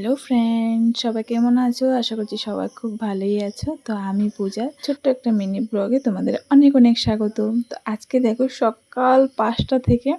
Hello friend, সবাই কেমন আছো? আশা করছি সবাই খুব ভালোই আছো। তো আমি পূজা, ছোট্ট একটা মিনি ব্লগে তোমাদের অনেক অনেক স্বাগত। তো আজকে দেখো সকাল 5টা থেকে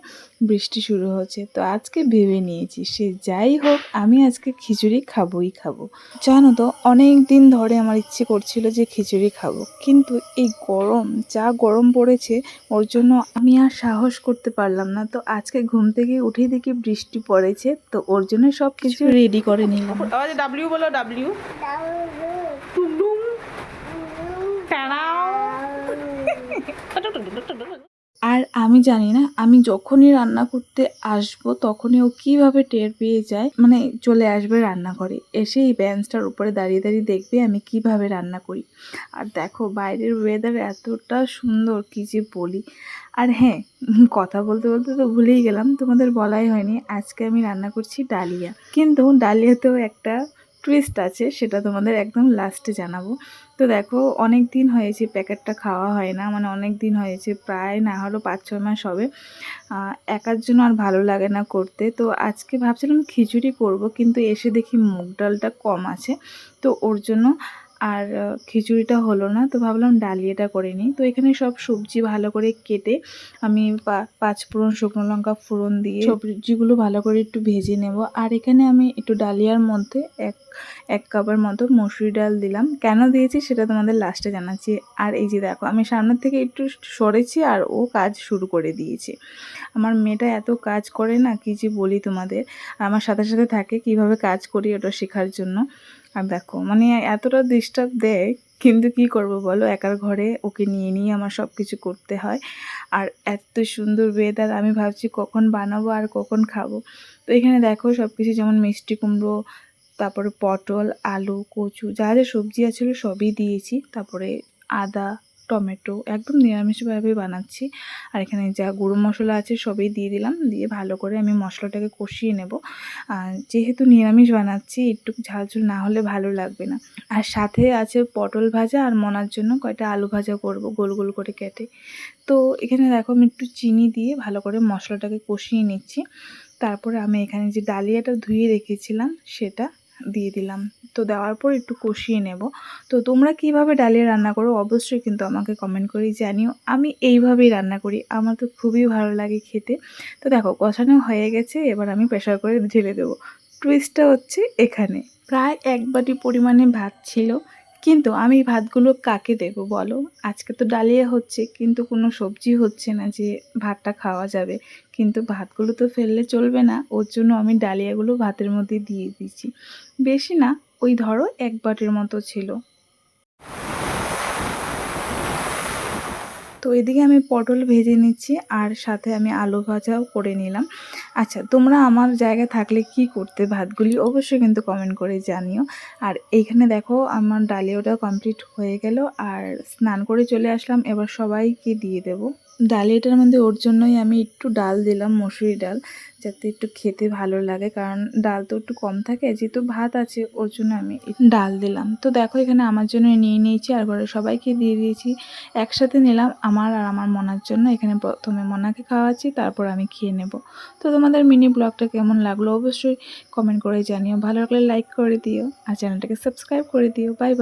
বৃষ্টি শুরু হচ্ছে। তো আজকে ভেবে নিয়েছি সে যাই হোক আমি আজকে খিচুড়ি খাবোই খাবো। জানো তো অনেক দিন ধরে আমার ইচ্ছে করছিল যে খিচুড়ি খাবো, কিন্তু এই গরম যা গরম পড়েছে ওর জন্য আমি আর সাহস করতে পারলাম না। তো আজকে ঘুম থেকে উঠেই দেখি বৃষ্টি পড়েছে, তো ওর জন্য সব কিছু রেডি করে নিলাম। আওয়াজ ডাব্লিউ বলো, ডাব্লিউ টুডুম আর আমি জানি না আমি যখনই রান্না করতে আসব তখনই ও কিভাবে টের পেয়ে যায়, মানে চলে আসবে রান্নাঘরে, এসে এই বেঞ্চটার উপরে দাঁড়িয়ে দাঁড়িয়ে দেখবে আমি কিভাবে রান্না করি। আর দেখো বাইরের ওয়েদার এতটা সুন্দর কি যে বলি। আর হ্যাঁ, কথা বলতে বলতে তো ভুলেই গেলাম, তোমাদের বলাই হয়নি আজকে আমি রান্না করছি ডালিয়া। কিন্তু ডালিয়াতেও একটা টুইস্ট আছে, সেটা তোমাদের একদম লাস্টে জানাবো। তো দেখো অনেক দিন হয়েছে প্যাকেটটা খাওয়া হয় না, মানে অনেক দিন হয়েছে, প্রায় না হলো 5-6 মাস হবে। একার জন্য আর ভালো লাগে না করতে। তো আজকে ভাবছিলাম খিচুড়ি করব, কিন্তু এসে দেখি মুগ ডালটা কম আছে, তো ওর জন্য আর খিচুড়িটা হলো না। তো ভাবলাম ডালিয়াটা করে নিই। তো এখানে সব সবজি ভালো করে কেটে আমি 5 ফোড়ন, শুকনো লঙ্কা ফোড়ন দিয়ে সবজিগুলো ভালো করে একটু ভেজে নেব। আর এখানে আমি একটু ডালিয়ার মধ্যে এক কাপের মতো মসুরি ডাল দিলাম। কেন দিয়েছি সেটা তোমাদের লাস্টে জানাচ্ছি। আর এই যে দেখো আমি সামনের থেকে একটু সরেছি আর ও কাজ শুরু করে দিয়েছে। আমার মেয়েটা এত কাজ করে না কি যে বলি তোমাদের, আর আমার সাথে সাথে থাকে কিভাবে কাজ করি ওটা শেখার জন্য। আর দেখো মানে এতটা ডিস্টার্ব দেয়, কিন্তু কি করব বলো, একার ঘরে ওকে নিয়ে নিয়ে আমার সব কিছু করতে হয়। আর এত সুন্দর ওয়েদার, আমি ভাবছি কখন বানাবো আর কখন খাবো। তো এখানে দেখো সব কিছু, যেমন মিষ্টি কুমড়ো, তারপরে পটল, আলু, কচু, যা যা সবজি আছে সবই দিয়েছি। তারপরে আদা, টমেটো, একদম নিরামিষভাবে বানাচ্ছি। আর এখানে যা গুঁড়ো মশলা আছে সবই দিয়ে দিলাম, দিয়ে ভালো করে আমি মশলাটাকে কষিয়ে নেব। যেহেতু নিরামিষ বানাচ্ছি একটু ঝালঝুল না হলে ভালো লাগবে না। আর সাথে আছে পটল ভাজা, আর মনার জন্য কয়টা আলু ভাজা করব গোল গোল করে কেটে। তো এখানে দেখো আমি একটু চিনি দিয়ে ভালো করে মশলাটাকে কষিয়ে নিচ্ছি। তারপরে আমি এখানে যে ডালিয়াটা ধুয়ে রেখেছিলাম সেটা দিয়ে দিলাম। তো দেওয়ার পর একটু কষিয়ে নেব। তো তোমরা কিভাবে ডালিয়া রান্না করো অবশ্যই কিন্তু আমাকে কমেন্ট করে জানিও। আমি এইভাবেই রান্না করি, আমার তো খুবই ভালো লাগে খেতে। তো দেখো কষানো হয়ে গেছে, এবার আমি প্রেসার করে ঢেলে দেবো। টুইস্টটা হচ্ছে এখানে প্রায় 1 বাটি পরিমাণে ভাত ছিল, কিন্তু আমি ভাতগুলো কাকে দেব বলো? আজকে তো ডালিয়া হচ্ছে, কিন্তু কোনো সবজি হচ্ছে না যে ভাতটা খাওয়া যাবে। কিন্তু ভাতগুলো তো ফেললে চলবে না, ওর জন্য আমি ডালিয়াগুলো ভাতের মধ্যে দিয়ে দিচ্ছি। বেশি না, ওই ধরো 1 বাটির মতো ছিল। তো এদিকে আমি পটল ভেজে নিচ্ছি, আর সাথে আমি আলু ভাজাও করে নিলাম। আচ্ছা, তোমরা আমার জায়গায় থাকলে কি করতে ভাতগুলি অবশ্যই কিন্তু কমেন্ট করে জানিও। আর এইখানে দেখো আমার ডালিয়াটাও কমপ্লিট হয়ে গেল, আর স্নান করে চলে আসলাম, এবার সবাইকে দিয়ে দেব। ডালিয়াটার মধ্যে ওর জন্যই আমি একটু ডাল দিলাম, মসুরি ডাল, যাতে একটু খেতে ভালো লাগে, কারণ ডাল তো একটু কম থাকে, যেহেতু ভাত আছে ওর জন্য আমি ডাল দিলাম। তো দেখো এখানে আমার জন্য নিয়ে নিয়েছি, আর ঘরে সবাইকে দিয়ে দিয়েছি। একসাথে নিলাম আমার আর আমার মনার জন্য। এখানে প্রথমে মনাকে খাওয়াচ্ছি, তারপর আমি খেয়ে নেব। তো তোমাদের মিনি ব্লগটা কেমন লাগলো অবশ্যই কমেন্ট করে জানিও। ভালো লাগলে লাইক করে দিও, আর চ্যানেলটাকে সাবস্ক্রাইব করে দিও। Bye bye.